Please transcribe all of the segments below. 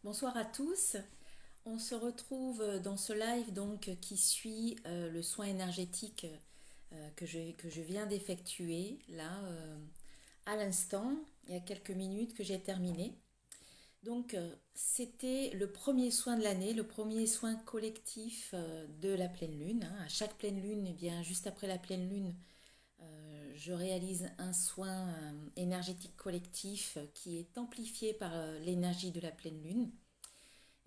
Bonsoir à tous. On se retrouve dans ce live donc qui suit le soin énergétique que je viens d'effectuer là à l'instant, il y a quelques minutes que j'ai terminé. Donc c'était le premier soin de l'année, le premier soin collectif de la pleine lune, hein. À chaque pleine lune, et bien juste après la pleine lune, je réalise un soin énergétique collectif qui est amplifié par l'énergie de la pleine lune.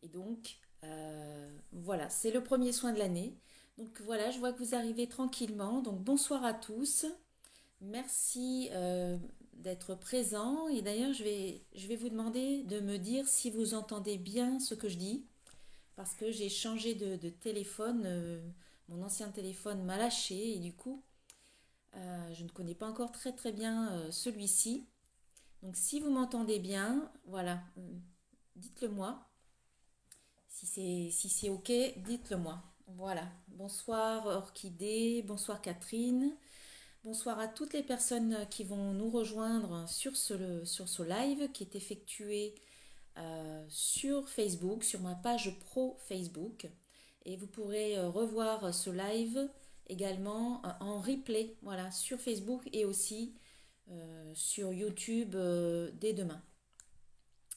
Et donc, voilà, c'est le premier soin de l'année. Donc voilà, je vois que vous arrivez tranquillement. Donc bonsoir à tous. Merci d'être présent. Et d'ailleurs, je vais vous demander de me dire si vous entendez bien ce que je dis. Parce que j'ai changé de téléphone. Mon ancien téléphone m'a lâché. Et du coup, je ne connais pas encore très très bien celui-ci. Donc si vous m'entendez bien, voilà, dites-le moi. Si c'est OK, dites-le moi. Voilà. Bonsoir Orchidée, bonsoir Catherine, bonsoir à toutes les personnes qui vont nous rejoindre sur ce live qui est effectué sur Facebook, sur ma page pro Facebook. Et vous pourrez revoir ce live également en replay, voilà, sur Facebook et aussi sur YouTube dès demain.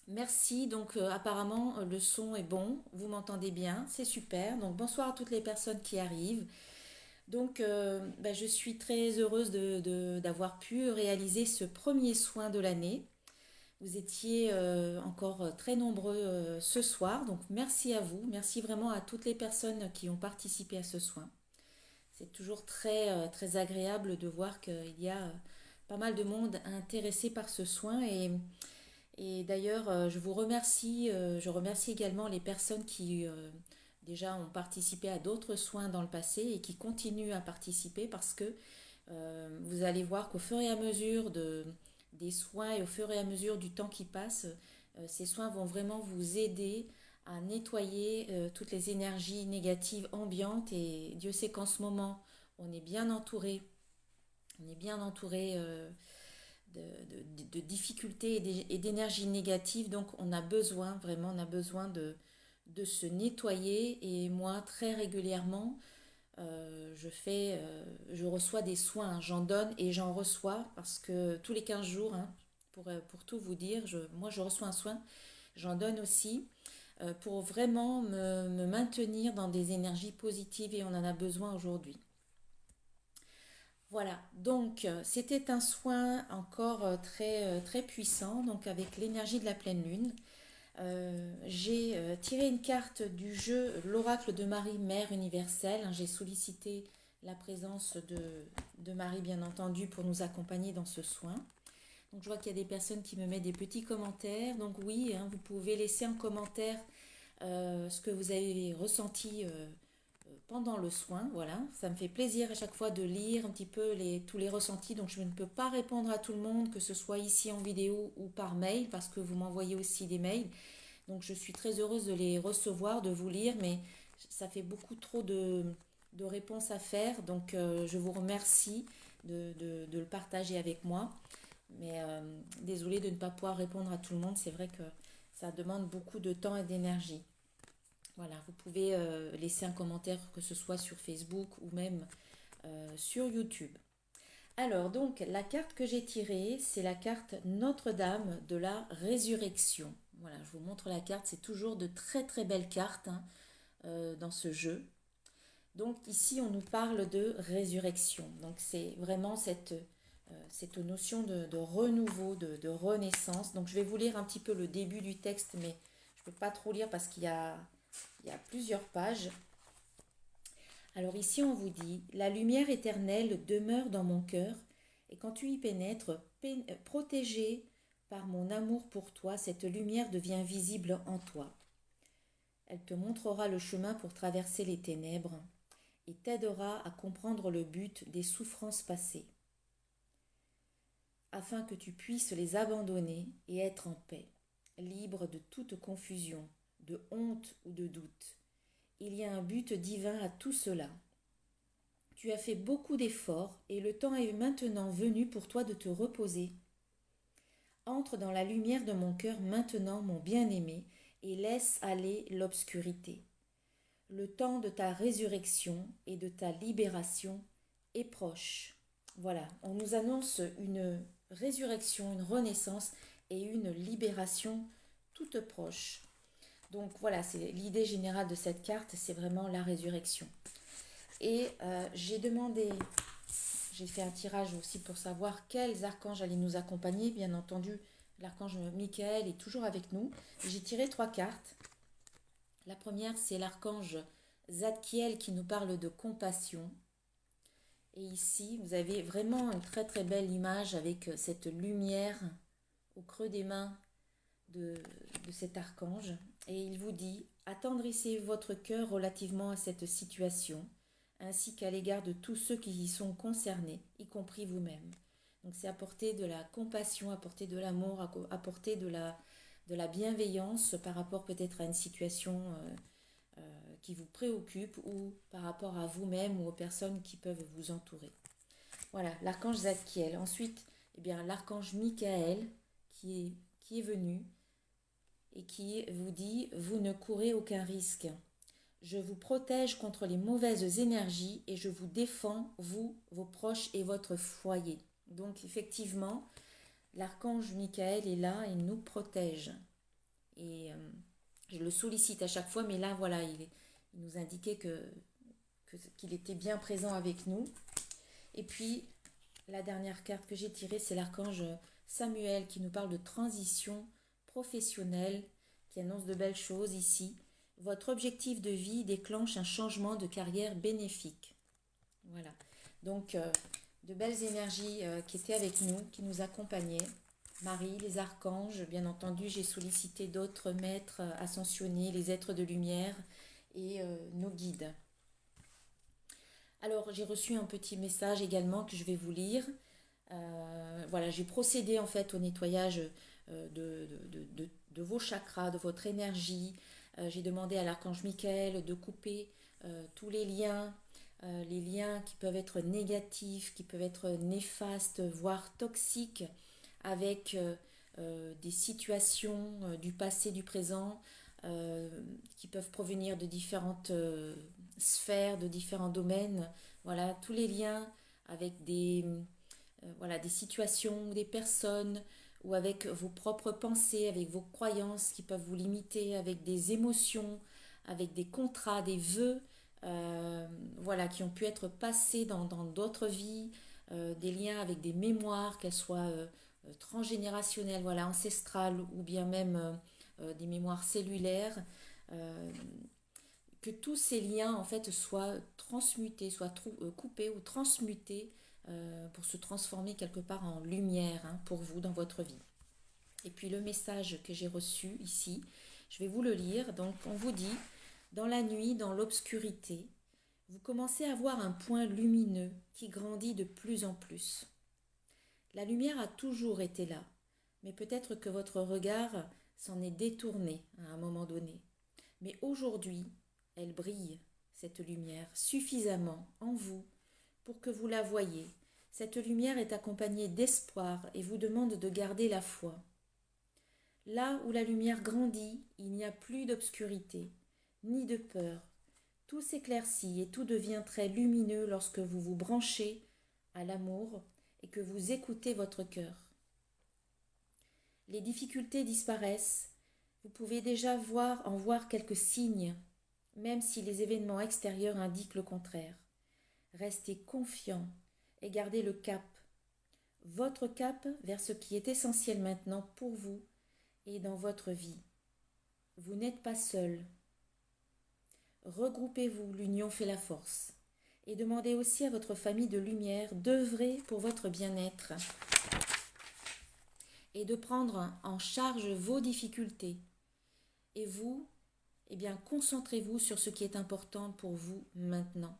Merci, donc apparemment le son est bon, vous m'entendez bien, c'est super. Donc bonsoir à toutes les personnes qui arrivent. Donc je suis très heureuse d'avoir pu réaliser ce premier soin de l'année. Vous étiez encore très nombreux ce soir, donc merci à vous, merci vraiment à toutes les personnes qui ont participé à ce soin. C'est toujours très agréable de voir qu'il y a pas mal de monde intéressé par ce soin et d'ailleurs, je remercie également les personnes qui déjà ont participé à d'autres soins dans le passé et qui continuent à participer parce que vous allez voir qu'au fur et à mesure des soins et au fur et à mesure du temps qui passe, ces soins vont vraiment vous aider à nettoyer toutes les énergies négatives ambiantes et Dieu sait qu'en ce moment, on est bien entouré, on est bien entouré de difficultés et d'énergie négative. Donc on a besoin, vraiment, on a besoin de se nettoyer. Et moi, très régulièrement, je reçois des soins, hein. J'en donne et j'en reçois parce que tous les 15 jours, hein, pour tout vous dire, moi je reçois un soin, j'en donne aussi pour vraiment me maintenir dans des énergies positives et on en a besoin aujourd'hui. Voilà, donc c'était un soin encore très puissant, donc avec l'énergie de la pleine lune. J'ai tiré une carte du jeu L'Oracle de Marie, Mère universelle, hein. J'ai sollicité la présence de Marie, bien entendu, pour nous accompagner dans ce soin. Donc je vois qu'il y a des personnes qui me mettent des petits commentaires. Donc oui, hein, vous pouvez laisser en commentaire ce que vous avez ressenti pendant le soin. Voilà, ça me fait plaisir à chaque fois de lire un petit peu tous les ressentis. Donc je ne peux pas répondre à tout le monde, que ce soit ici en vidéo ou par mail, parce que vous m'envoyez aussi des mails. Donc je suis très heureuse de les recevoir, de vous lire, mais ça fait beaucoup trop de réponses à faire. Donc je vous remercie de le partager avec moi. Mais désolée de ne pas pouvoir répondre à tout le monde. C'est vrai que ça demande beaucoup de temps et d'énergie. Voilà, vous pouvez laisser un commentaire, que ce soit sur Facebook ou même sur YouTube. Alors, donc, la carte que j'ai tirée, c'est la carte Notre-Dame de la Résurrection. Voilà, je vous montre la carte. C'est toujours de très belles cartes, hein, dans ce jeu. Donc, ici, on nous parle de résurrection. Donc, c'est vraiment cette notion de renouveau, de renaissance. Donc, je vais vous lire un petit peu le début du texte, mais je ne peux pas trop lire parce qu'il y a plusieurs pages. Alors ici on vous dit, la lumière éternelle demeure dans mon cœur, et quand tu y pénètres, protégé par mon amour pour toi, cette lumière devient visible en toi. Elle te montrera le chemin pour traverser les ténèbres et t'aidera à comprendre le but des souffrances passées, afin que tu puisses les abandonner et être en paix, libre de toute confusion, de honte ou de doute. Il y a un but divin à tout cela. Tu as fait beaucoup d'efforts et le temps est maintenant venu pour toi de te reposer. Entre dans la lumière de mon cœur maintenant, mon bien-aimé, et laisse aller l'obscurité. Le temps de ta résurrection et de ta libération est proche. Voilà, on nous annonce une résurrection, une renaissance et une libération toute proche. Donc voilà, c'est l'idée générale de cette carte, c'est vraiment la résurrection. Et j'ai fait un tirage aussi pour savoir quels archanges allaient nous accompagner. Bien entendu, l'archange Michael est toujours avec nous. J'ai tiré 3 cartes. La première, c'est l'archange Zadkiel qui nous parle de compassion. Et ici, vous avez vraiment une très très belle image avec cette lumière au creux des mains de cet archange. Et il vous dit, attendrissez votre cœur relativement à cette situation, ainsi qu'à l'égard de tous ceux qui y sont concernés, y compris vous-même. Donc c'est apporter de la compassion, apporter de l'amour, apporter de la bienveillance par rapport peut-être à une situation qui vous préoccupe ou par rapport à vous-même ou aux personnes qui peuvent vous entourer. Voilà, l'archange Zadkiel. Ensuite, eh bien, l'archange Michael qui est venu et qui vous dit, vous ne courez aucun risque. Je vous protège contre les mauvaises énergies et je vous défends, vous, vos proches et votre foyer. Donc effectivement, l'archange Michael est là et nous protège. Et je le sollicite à chaque fois, mais là, voilà, il nous indiquait qu'il était bien présent avec nous. Et puis, la dernière carte que j'ai tirée, c'est l'archange Samuel qui nous parle de transition professionnelle, qui annonce de belles choses ici. Votre objectif de vie déclenche un changement de carrière bénéfique. Voilà. Donc, de belles énergies qui étaient avec nous, qui nous accompagnaient. Marie, les archanges, bien entendu, j'ai sollicité d'autres maîtres ascensionnés, les êtres de lumière et nos guides. Alors, j'ai reçu un petit message également que je vais vous lire. Voilà, j'ai procédé en fait au nettoyage de vos chakras, de votre énergie. J'ai demandé à l'archange Michael de couper tous les liens qui peuvent être négatifs, qui peuvent être néfastes, voire toxiques, avec des situations du passé, du présent, qui peuvent provenir de différentes sphères, de différents domaines. Voilà, tous les liens avec des situations, des personnes, ou avec vos propres pensées, avec vos croyances qui peuvent vous limiter, avec des émotions, avec des contrats, des vœux, voilà, qui ont pu être passés dans d'autres vies, des liens avec des mémoires, qu'elles soient transgénérationnelles, voilà, ancestrales, ou bien même des mémoires cellulaires, que tous ces liens en fait soient transmutés, soient coupés ou transmutés pour se transformer quelque part en lumière pour vous dans votre vie. Et puis le message que j'ai reçu ici, je vais vous le lire. Donc on vous dit, dans la nuit, dans l'obscurité, vous commencez à voir un point lumineux qui grandit de plus en plus. La lumière a toujours été là, mais peut-être que votre regard s'en est détourné à un moment donné. Mais aujourd'hui, elle brille, cette lumière, suffisamment en vous pour que vous la voyiez. Cette lumière est accompagnée d'espoir et vous demande de garder la foi. Là où la lumière grandit, il n'y a plus d'obscurité, ni de peur. Tout s'éclaircit et tout devient très lumineux lorsque vous vous branchez à l'amour et que vous écoutez votre cœur. Les difficultés disparaissent, vous pouvez déjà en voir quelques signes, même si les événements extérieurs indiquent le contraire. Restez confiant et gardez le cap. Votre cap vers ce qui est essentiel maintenant pour vous et dans votre vie. Vous n'êtes pas seul. Regroupez-vous, l'union fait la force. Et demandez aussi à votre famille de lumière d'œuvrer pour votre bien-être et de prendre en charge vos difficultés. Et vous, eh bien, concentrez-vous sur ce qui est important pour vous maintenant,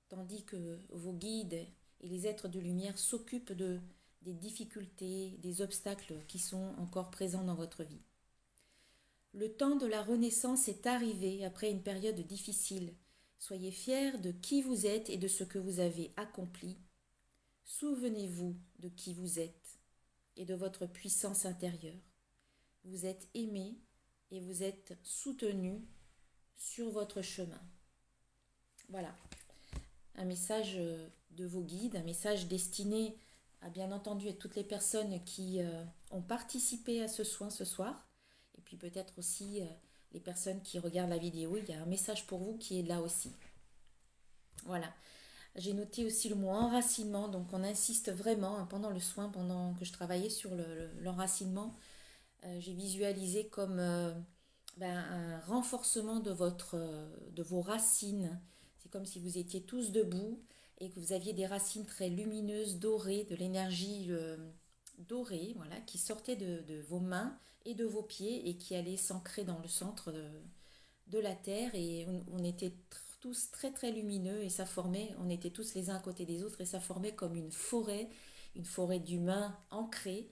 tandis que vos guides et les êtres de lumière s'occupent des difficultés, des obstacles qui sont encore présents dans votre vie. Le temps de la renaissance est arrivé après une période difficile. Soyez fiers de qui vous êtes et de ce que vous avez accompli. Souvenez-vous de qui vous êtes et de votre puissance intérieure. Vous êtes aimé, et vous êtes soutenu sur votre chemin. Voilà, un message de vos guides, un message destiné à bien entendu à toutes les personnes qui ont participé à ce soin ce soir, et puis peut-être aussi les personnes qui regardent la vidéo, il y a un message pour vous qui est là aussi. Voilà. J'ai noté aussi le mot enracinement, donc on insiste vraiment pendant le soin, pendant que je travaillais sur l'enracinement, j'ai visualisé comme un renforcement de vos racines. C'est comme si vous étiez tous debout et que vous aviez des racines très lumineuses, dorées, de l'énergie dorée, voilà, qui sortait de vos mains et de vos pieds et qui allait s'ancrer dans le centre de la terre. Et on était tous très très lumineux et ça formait, on était tous les uns à côté des autres et ça formait comme une forêt d'humains ancrés,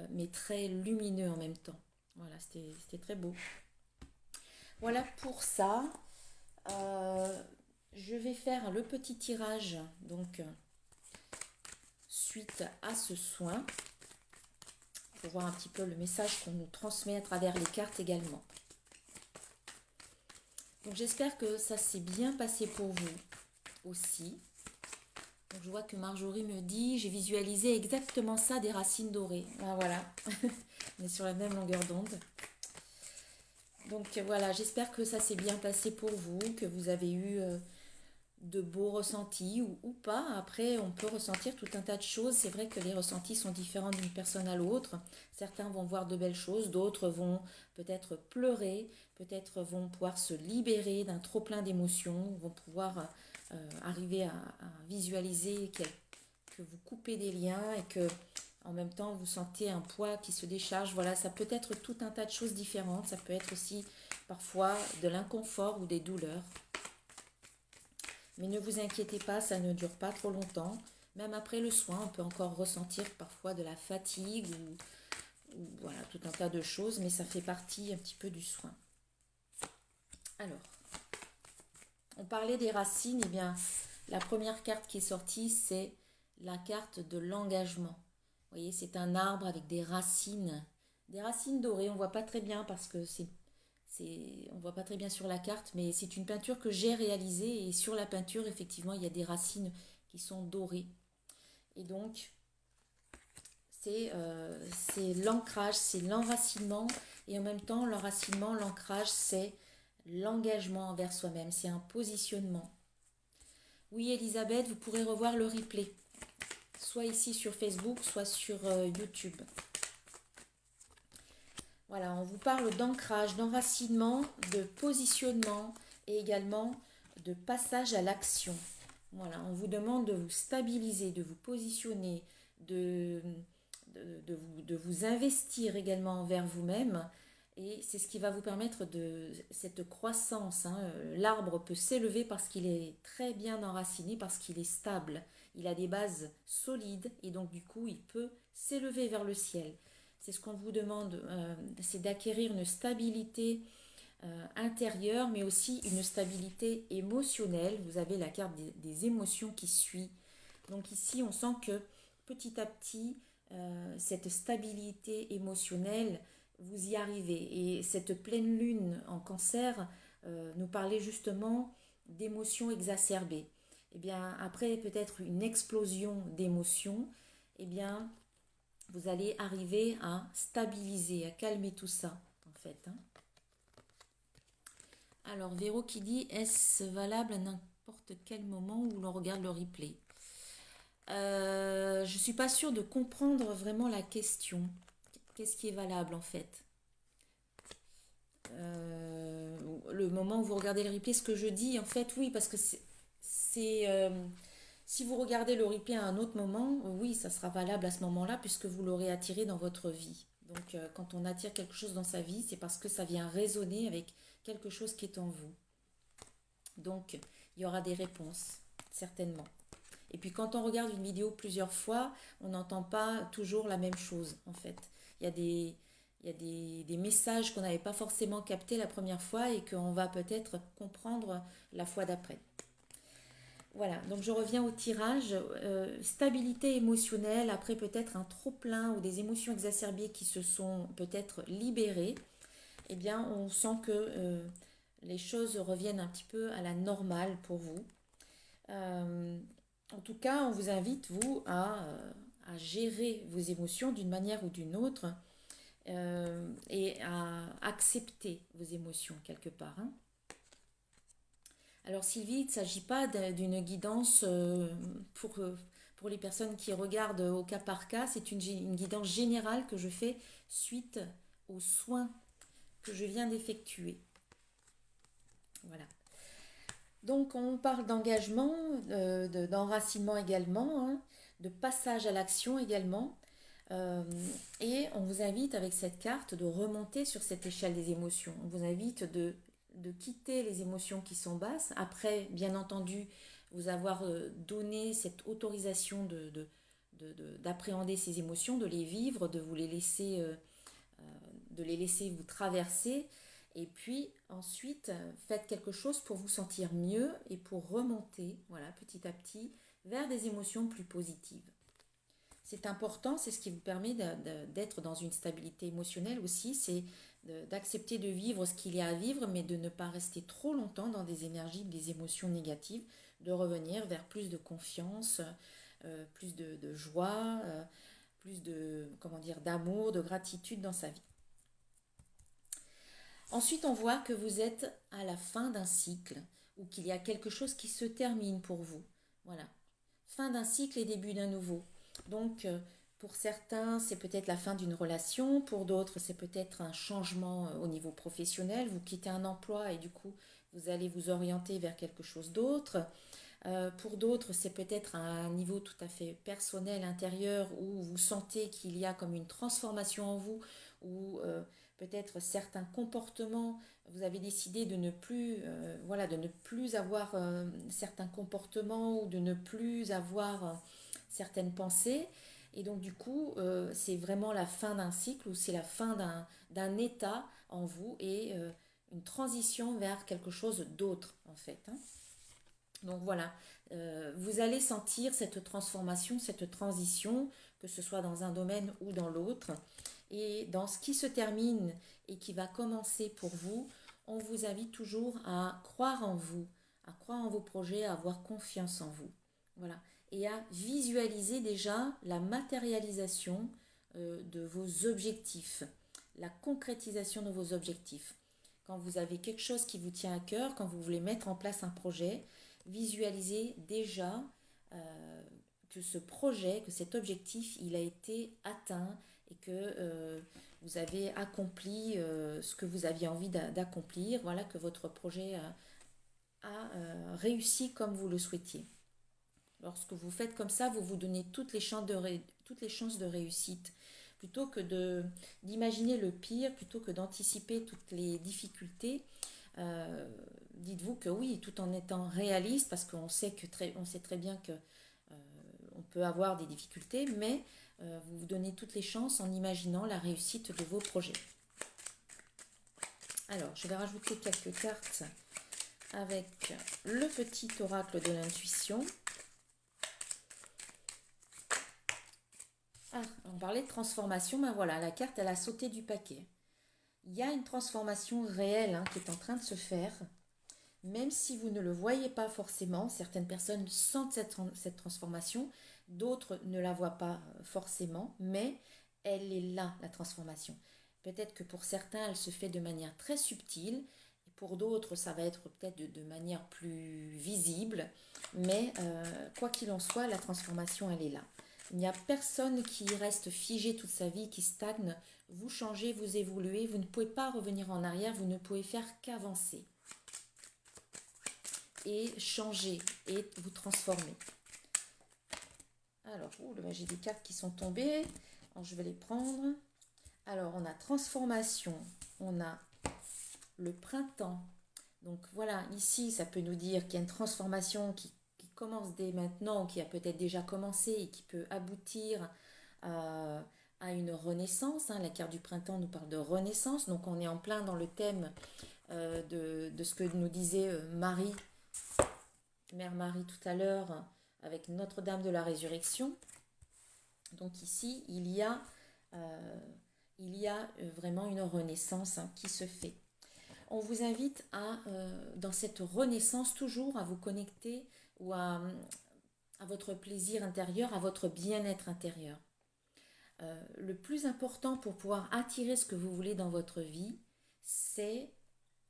mais très lumineux en même temps. Voilà, c'était très beau. Voilà pour ça. Je vais faire le petit tirage donc suite à ce soin pour voir un petit peu le message qu'on nous transmet à travers les cartes également. Donc j'espère que ça s'est bien passé pour vous aussi. Donc je vois que Marjorie me dit, j'ai visualisé exactement ça, des racines dorées. Ah, voilà, on est sur la même longueur d'onde. Donc voilà, j'espère que ça s'est bien passé pour vous, que vous avez eu de beaux ressentis ou pas. Après, on peut ressentir tout un tas de choses. C'est vrai que les ressentis sont différents d'une personne à l'autre. Certains vont voir de belles choses, d'autres vont peut-être pleurer, peut-être vont pouvoir se libérer d'un trop-plein d'émotions, vont pouvoir arriver à visualiser que vous coupez des liens et que en même temps vous sentez un poids qui se décharge. Voilà, ça peut être tout un tas de choses différentes. Ça peut être aussi parfois de l'inconfort ou des douleurs. Mais ne vous inquiétez pas, ça ne dure pas trop longtemps. Même après le soin, on peut encore ressentir parfois de la fatigue ou voilà, tout un tas de choses, mais ça fait partie un petit peu du soin. Alors, on parlait des racines, et bien la première carte qui est sortie, c'est la carte de l'engagement. Vous voyez, c'est un arbre avec des racines dorées. On ne voit pas très bien parce que on ne voit pas très bien sur la carte, mais c'est une peinture que j'ai réalisée et sur la peinture, effectivement, il y a des racines qui sont dorées. Et donc, c'est l'ancrage, c'est l'enracinement et en même temps, l'enracinement, l'ancrage, c'est l'engagement envers soi-même, c'est un positionnement. Oui, Elisabeth, vous pourrez revoir le replay, soit ici sur Facebook, soit sur YouTube. Voilà, on vous parle d'ancrage, d'enracinement, de positionnement et également de passage à l'action. Voilà, on vous demande de vous stabiliser, de vous positionner, de vous investir également envers vous-même. Et c'est ce qui va vous permettre de cette croissance. L'arbre peut s'élever parce qu'il est très bien enraciné, parce qu'il est stable. Il a des bases solides et donc du coup, il peut s'élever vers le ciel. C'est ce qu'on vous demande, c'est d'acquérir une stabilité intérieure, mais aussi une stabilité émotionnelle. Vous avez la carte des émotions qui suit. Donc ici, on sent que petit à petit, cette stabilité émotionnelle, vous y arrivez. Et cette pleine lune en cancer nous parlait justement d'émotions exacerbées. Et bien, après peut-être une explosion d'émotions, et bien, vous allez arriver à stabiliser, à calmer tout ça, en fait. Alors, Véro qui dit, est-ce valable à n'importe quel moment où l'on regarde le replay? Je ne suis pas sûre de comprendre vraiment la question. Qu'est-ce qui est valable, en fait? Le moment où vous regardez le replay, ce que je dis, en fait, oui, parce que si vous regardez le replay à un autre moment, oui, ça sera valable à ce moment-là puisque vous l'aurez attiré dans votre vie. Donc, quand on attire quelque chose dans sa vie, c'est parce que ça vient résonner avec quelque chose qui est en vous. Donc, il y aura des réponses, certainement. Et puis, quand on regarde une vidéo plusieurs fois, on n'entend pas toujours la même chose, en fait. Il y a des messages qu'on n'avait pas forcément captés la première fois et qu'on va peut-être comprendre la fois d'après. Voilà, donc je reviens au tirage. Stabilité émotionnelle, après peut-être un trop-plein ou des émotions exacerbées qui se sont peut-être libérées. eh bien, on sent que les choses reviennent un petit peu à la normale pour vous. En tout cas, on vous invite, vous, à gérer vos émotions d'une manière ou d'une autre et à accepter vos émotions quelque part, hein. Alors Sylvie, il ne s'agit pas d'une guidance pour les personnes qui regardent au cas par cas. C'est une guidance générale que je fais suite aux soins que je viens d'effectuer. Voilà. Donc on parle d'engagement, d'enracinement également, hein, de passage à l'action également. Euh, et on vous invite avec cette carte de remonter sur cette échelle des émotions. On vous invite de quitter les émotions qui sont basses. Après, bien entendu, vous avoir donné cette autorisation d'appréhender ces émotions, de les vivre, de les laisser vous traverser. Et puis ensuite, faites quelque chose pour vous sentir mieux et pour remonter, voilà, petit à petit, vers des émotions plus positives. C'est important, c'est ce qui vous permet d'être dans une stabilité émotionnelle aussi, c'est d'accepter de vivre ce qu'il y a à vivre, mais de ne pas rester trop longtemps dans des énergies, des émotions négatives, de revenir vers plus de confiance, plus de joie, plus de, comment dire, d'amour, de gratitude dans sa vie. Ensuite, on voit que vous êtes à la fin d'un cycle ou qu'il y a quelque chose qui se termine pour vous. Voilà. Fin d'un cycle et début d'un nouveau. Donc, pour certains, c'est peut-être la fin d'une relation. Pour d'autres, c'est peut-être un changement au niveau professionnel. Vous quittez un emploi et du coup, vous allez vous orienter vers quelque chose d'autre. Pour d'autres, c'est peut-être un niveau tout à fait personnel, intérieur, où vous sentez qu'il y a comme une transformation en vous, ou peut-être certains comportements, vous avez décidé de ne plus, voilà, de ne plus avoir certains comportements ou de ne plus avoir certaines pensées. Et donc du coup, c'est vraiment la fin d'un cycle ou c'est la fin d'un état en vous et une transition vers quelque chose d'autre en fait, hein. Donc voilà, vous allez sentir cette transformation, cette transition, que ce soit dans un domaine ou dans l'autre. Et dans ce qui se termine et qui va commencer pour vous, on vous invite toujours à croire en vous, à croire en vos projets, à avoir confiance en vous. Voilà. Et à visualiser déjà la matérialisation de vos objectifs, la concrétisation de vos objectifs. Quand vous avez quelque chose qui vous tient à cœur, quand vous voulez mettre en place un projet, visualisez déjà que ce projet, que cet objectif, il a été atteint et que vous avez accompli ce que vous aviez envie d'accomplir, voilà, que votre projet a réussi comme vous le souhaitiez. Lorsque vous faites comme ça, vous vous donnez toutes les chances de réussite. Plutôt que d'imaginer le pire, plutôt que d'anticiper toutes les difficultés, dites-vous que oui, tout en étant réaliste, parce qu'on sait très bien que on peut avoir des difficultés, mais vous vous donnez toutes les chances en imaginant la réussite de vos projets. Alors, je vais rajouter quelques cartes avec le petit oracle de l'intuition. Ah, on parlait de transformation, ben voilà, la carte, elle a sauté du paquet. Il y a une transformation réelle hein, qui est en train de se faire, même si vous ne le voyez pas forcément. Certaines personnes sentent cette transformation, d'autres ne la voient pas forcément, mais elle est là, la transformation. Peut-être que pour certains, elle se fait de manière très subtile, et pour d'autres, ça va être peut-être de manière plus visible, mais quoi qu'il en soit, la transformation, elle est là. Il n'y a personne qui reste figé toute sa vie, qui stagne. Vous changez, vous évoluez, vous ne pouvez pas revenir en arrière, vous ne pouvez faire qu'avancer. Et changer, et vous transformer. Alors, j'ai des cartes qui sont tombées. Alors, je vais les prendre. Alors, on a transformation, on a le printemps. Donc voilà, ici, ça peut nous dire qu'il y a une transformation qui commence dès maintenant, qui a peut-être déjà commencé et qui peut aboutir à une renaissance. Hein. La carte du printemps nous parle de renaissance, donc on est en plein dans le thème de ce que nous disait Mère Marie tout à l'heure, avec Notre-Dame de la Résurrection. Donc ici, il y a il y a vraiment une renaissance qui se fait. On vous invite dans cette renaissance, toujours à vous connecter ou à votre plaisir intérieur, à votre bien-être intérieur. Le plus important pour pouvoir attirer ce que vous voulez dans votre vie, c'est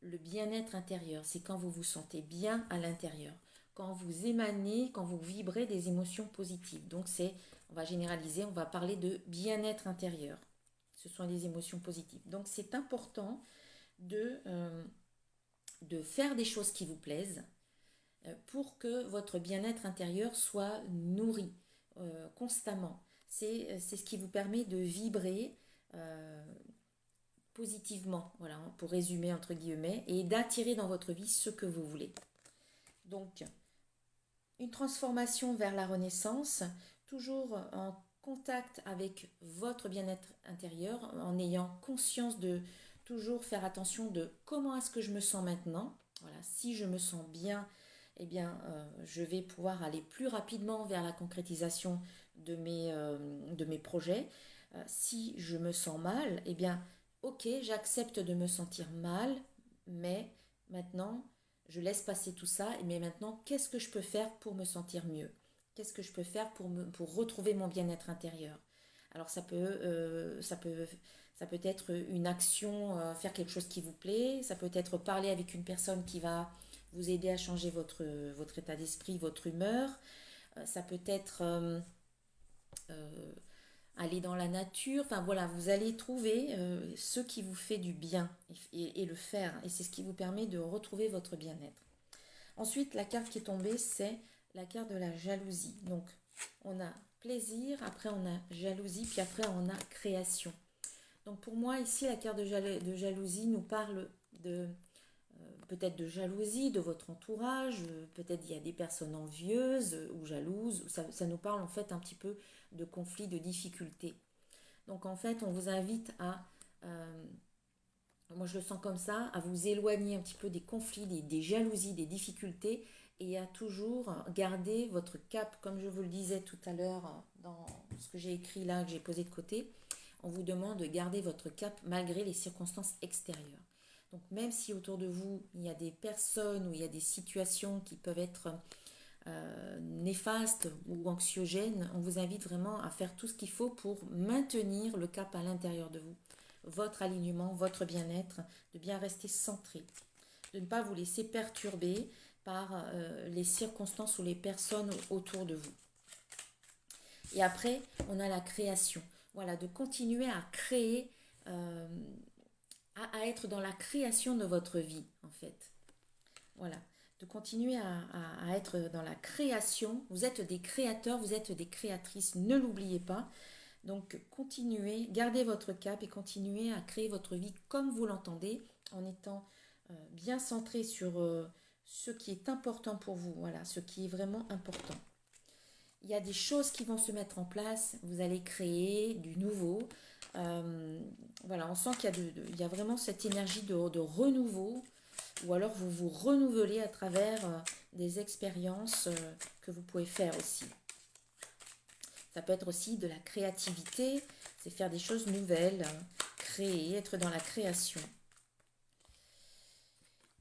le bien-être intérieur. C'est quand vous vous sentez bien à l'intérieur, quand vous émanez, quand vous vibrez des émotions positives. Donc on va généraliser, on va parler de bien-être intérieur. Ce sont des émotions positives. Donc c'est important de faire des choses qui vous plaisent pour que votre bien-être intérieur soit nourri constamment. C'est ce qui vous permet de vibrer positivement, voilà, pour résumer entre guillemets, et d'attirer dans votre vie ce que vous voulez. Donc, une transformation vers la renaissance, toujours en contact avec votre bien-être intérieur, en ayant conscience de toujours faire attention de comment est-ce que je me sens maintenant. Voilà, si je me sens bien, eh bien, je vais pouvoir aller plus rapidement vers la concrétisation de mes projets. Si je me sens mal, eh bien, ok, j'accepte de me sentir mal, mais maintenant, je laisse passer tout ça. Mais maintenant, qu'est-ce que je peux faire pour me sentir mieux? Qu'est-ce que je peux faire pour retrouver mon bien-être intérieur? Alors, ça peut être une action, faire quelque chose qui vous plaît. Ça peut être parler avec une personne qui va vous aider à changer votre état d'esprit, votre humeur. Ça peut être aller dans la nature. Enfin voilà, vous allez trouver ce qui vous fait du bien et le faire. Et c'est ce qui vous permet de retrouver votre bien-être. Ensuite, la carte qui est tombée, c'est la carte de la jalousie. Donc, on a plaisir, après on a jalousie, puis après on a création. Donc pour moi, ici, la carte de jalousie nous parle de peut-être de jalousie de votre entourage, peut-être il y a des personnes envieuses ou jalouses, ça nous parle en fait un petit peu de conflits, de difficultés. Donc en fait, on vous invite moi je le sens comme ça, à vous éloigner un petit peu des conflits, des jalousies, des difficultés et à toujours garder votre cap, comme je vous le disais tout à l'heure dans ce que j'ai écrit là, que j'ai posé de côté. On vous demande de garder votre cap malgré les circonstances extérieures. Donc même si autour de vous, il y a des personnes ou il y a des situations qui peuvent être néfastes ou anxiogènes, on vous invite vraiment à faire tout ce qu'il faut pour maintenir le cap à l'intérieur de vous. Votre alignement, votre bien-être, de bien rester centré, de ne pas vous laisser perturber par les circonstances ou les personnes autour de vous. Et après, on a la création. Voilà, de continuer à créer, à être dans la création de votre vie, en fait. Voilà, de continuer à être dans la création. Vous êtes des créateurs, vous êtes des créatrices, ne l'oubliez pas. Donc continuez, gardez votre cap et continuez à créer votre vie comme vous l'entendez, en étant bien centré sur ce qui est important pour vous, voilà, ce qui est vraiment important. Il y a des choses qui vont se mettre en place, vous allez créer du nouveau. Voilà, on sent qu'il y a vraiment cette énergie de renouveau, ou alors vous vous renouvelez à travers des expériences que vous pouvez faire aussi. Ça peut être aussi de la créativité, c'est faire des choses nouvelles, créer, être dans la création.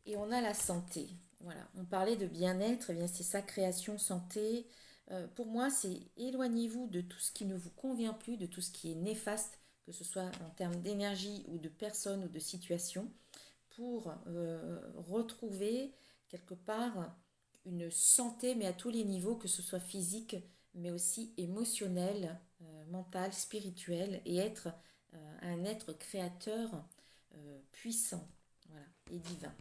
Et on a la santé. Voilà, on parlait de bien-être, eh bien c'est ça, création, santé. Pour moi, c'est éloignez-vous de tout ce qui ne vous convient plus, de tout ce qui est néfaste, que ce soit en termes d'énergie ou de personnes ou de situations, pour retrouver quelque part une santé, mais à tous les niveaux, que ce soit physique, mais aussi émotionnel, mental, spirituel, et être un être créateur puissant, voilà, et divin.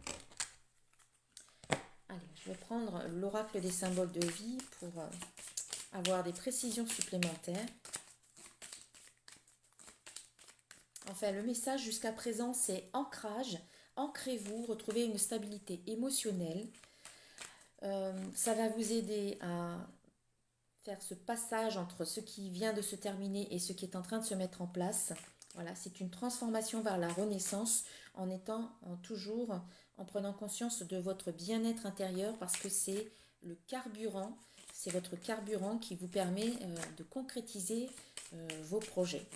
Allez, je vais prendre l'oracle des symboles de vie pour avoir des précisions supplémentaires. Enfin, le message jusqu'à présent, c'est ancrage. Ancrez-vous, retrouvez une stabilité émotionnelle. Ça va vous aider à faire ce passage entre ce qui vient de se terminer et ce qui est en train de se mettre en place. Voilà, c'est une transformation vers la renaissance en étant toujours en prenant conscience de votre bien-être intérieur, parce que c'est le carburant, c'est votre carburant qui vous permet de concrétiser vos projets.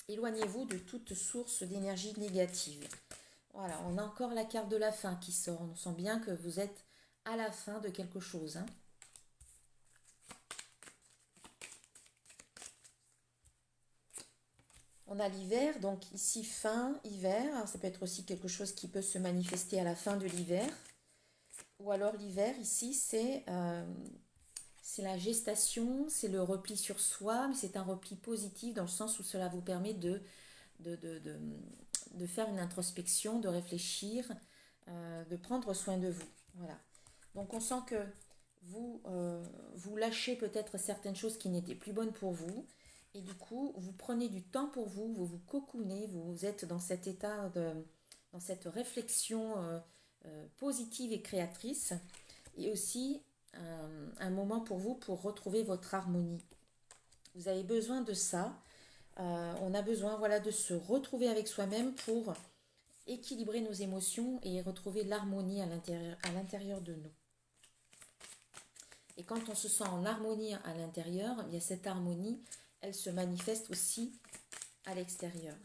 Éloignez-vous de toute source d'énergie négative. Voilà, on a encore la carte de la fin qui sort. On sent bien que vous êtes à la fin de quelque chose, hein. On a l'hiver, donc ici fin hiver. Alors, ça peut être aussi quelque chose qui peut se manifester à la fin de l'hiver. Ou alors l'hiver, ici, c'est la gestation, c'est le repli sur soi, mais c'est un repli positif dans le sens où cela vous permet de, de, de, de faire une introspection, de réfléchir, de prendre soin de vous. Voilà. Donc on sent que vous lâchez peut-être certaines choses qui n'étaient plus bonnes pour vous. Et du coup, vous prenez du temps pour vous, vous vous cocoonez, vous êtes dans cet état dans cette réflexion positive et créatrice. Et aussi un moment pour vous pour retrouver votre harmonie. Vous avez besoin de ça. On a besoin, voilà, de se retrouver avec soi-même pour équilibrer nos émotions et retrouver l'harmonie à l'intérieur de nous. Et quand on se sent en harmonie à l'intérieur, il y a cette harmonie, elle se manifeste aussi à l'extérieur.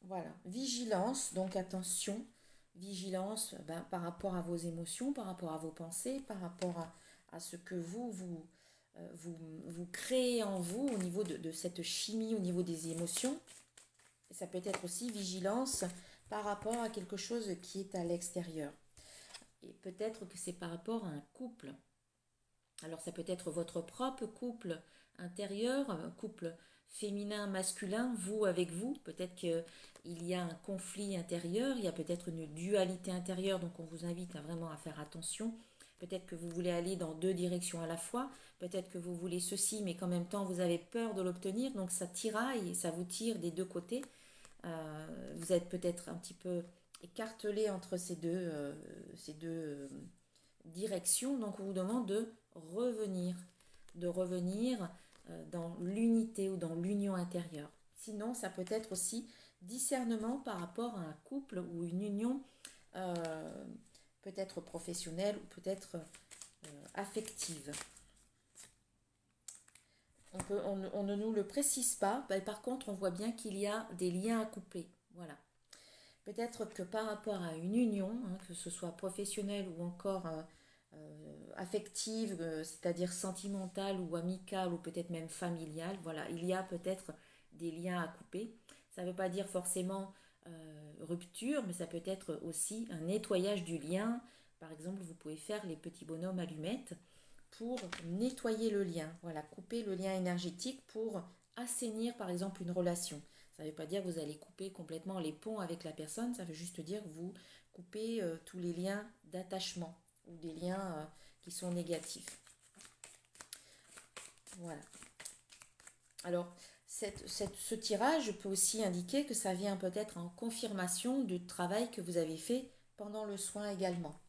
Voilà, vigilance, donc attention, vigilance par rapport à vos émotions, par rapport à vos pensées, par rapport à ce que vous créez en vous au niveau de cette chimie, au niveau des émotions. Et ça peut être aussi vigilance par rapport à quelque chose qui est à l'extérieur. Et peut-être que c'est par rapport à un couple. Alors ça peut être votre propre couple intérieur, un couple féminin, masculin, vous avec vous. Peut-être qu'il y a un conflit intérieur, il y a peut-être une dualité intérieure, donc on vous invite vraiment à faire attention. Peut-être que vous voulez aller dans deux directions à la fois, peut-être que vous voulez ceci, mais qu'en même temps vous avez peur de l'obtenir, donc ça tiraille, ça vous tire des deux côtés. Vous êtes peut-être un petit peu écartelé entre ces deux directions, donc on vous demande de revenir dans l'unité ou dans l'union intérieure. Sinon, ça peut être aussi discernement par rapport à un couple ou une union peut-être professionnelle ou peut-être affective. On ne nous le précise pas, mais par contre on voit bien qu'il y a des liens à couper. Voilà. Peut-être que par rapport à une union, hein, que ce soit professionnelle ou encore affective, c'est-à-dire sentimentale ou amicale ou peut-être même familiale, voilà, il y a peut-être des liens à couper. Ça ne veut pas dire forcément rupture, mais ça peut être aussi un nettoyage du lien. Par exemple, vous pouvez faire les petits bonhommes allumettes pour nettoyer le lien, voilà, couper le lien énergétique pour assainir par exemple une relation. Ça ne veut pas dire que vous allez couper complètement les ponts avec la personne, ça veut juste dire que vous coupez tous les liens d'attachement ou des liens qui sont négatifs. Voilà. Alors, ce tirage peut aussi indiquer que ça vient peut-être en confirmation du travail que vous avez fait pendant le soin également.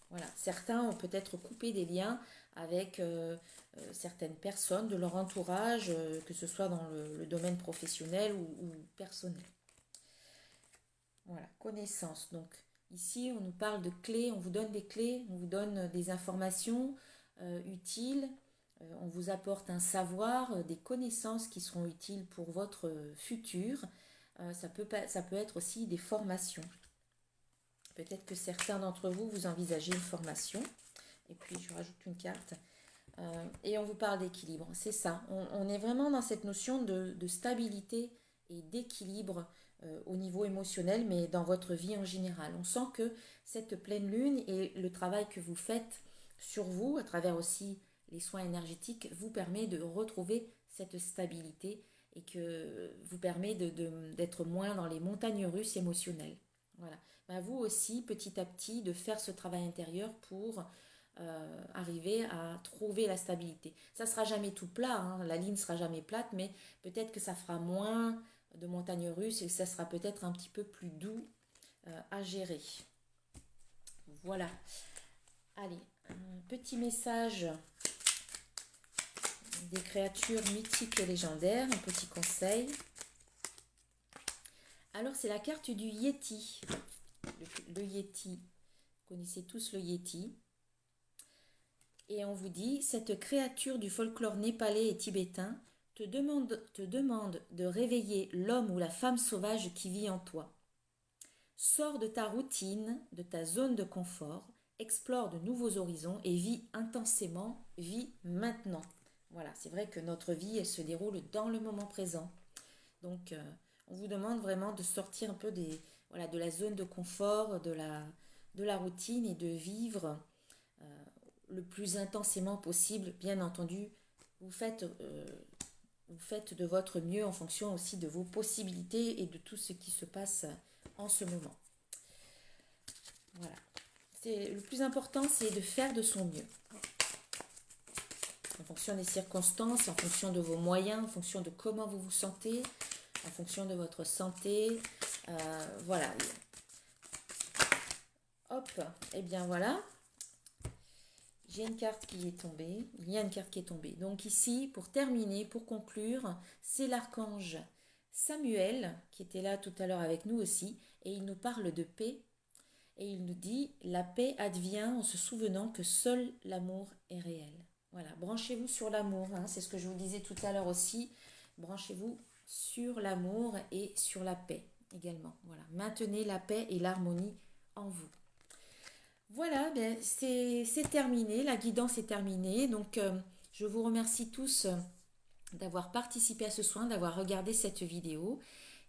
Voilà. Certains ont peut-être coupé des liens avec certaines personnes de leur entourage, que ce soit dans le domaine professionnel ou personnel. Voilà, connaissance. Donc ici, on nous parle de clés, on vous donne des clés, on vous donne des informations utiles, on vous apporte un savoir, des connaissances qui seront utiles pour votre futur. Ça peut être aussi des formations. Peut-être que certains d'entre vous, vous envisagez une formation. Et puis, je rajoute une carte. Et on vous parle d'équilibre. C'est ça. On est vraiment dans cette notion de stabilité et d'équilibre au niveau émotionnel, mais dans votre vie en général. On sent que cette pleine lune et le travail que vous faites sur vous, à travers aussi les soins énergétiques, vous permet de retrouver cette stabilité et que vous permet d'être moins dans les montagnes russes émotionnelles. Voilà. Ben, vous aussi, petit à petit, de faire ce travail intérieur pour arriver à trouver la stabilité. Ça ne sera jamais tout plat, hein, la ligne ne sera jamais plate, mais peut-être que ça fera moins de montagnes russes et ça sera peut-être un petit peu plus doux à gérer. Voilà. Allez, un petit message des créatures mythiques et légendaires, un petit conseil. Alors c'est la carte du Yéti. Le Yéti, vous connaissez tous le Yéti. Et on vous dit, cette créature du folklore népalais et tibétain, te demande de réveiller l'homme ou la femme sauvage qui vit en toi. Sors de ta routine, de ta zone de confort, explore de nouveaux horizons et vis intensément, vis maintenant. Voilà, c'est vrai que notre vie, elle se déroule dans le moment présent. Donc, on vous demande vraiment de sortir un peu voilà, de la zone de confort, de la routine et de vivre le plus intensément possible. Bien entendu, vous faites, vous faites de votre mieux en fonction aussi de vos possibilités et de tout ce qui se passe en ce moment. Voilà. Le plus important, c'est de faire de son mieux. En fonction des circonstances, en fonction de vos moyens, en fonction de comment vous vous sentez, en fonction de votre santé. Voilà. Hop, et bien voilà. J'ai une carte qui est tombée. Il y a une carte qui est tombée. Donc ici, pour terminer, pour conclure, c'est l'archange Samuel qui était là tout à l'heure avec nous aussi. Et il nous parle de paix. Et il nous dit, la paix advient en se souvenant que seul l'amour est réel. Voilà, branchez-vous sur l'amour, hein, c'est ce que je vous disais tout à l'heure aussi. Branchez-vous sur l'amour et sur la paix également. Voilà, maintenez la paix et l'harmonie en vous. Voilà, ben, c'est terminé, la guidance est terminée. Donc, je vous remercie tous d'avoir participé à ce soin, d'avoir regardé cette vidéo.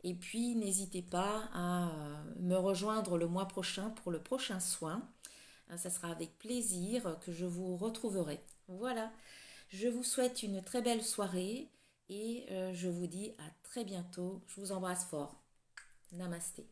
Et puis, n'hésitez pas à me rejoindre le mois prochain pour le prochain soin. Ça sera avec plaisir que je vous retrouverai. Voilà, je vous souhaite une très belle soirée et je vous dis à très bientôt. Je vous embrasse fort. Namasté.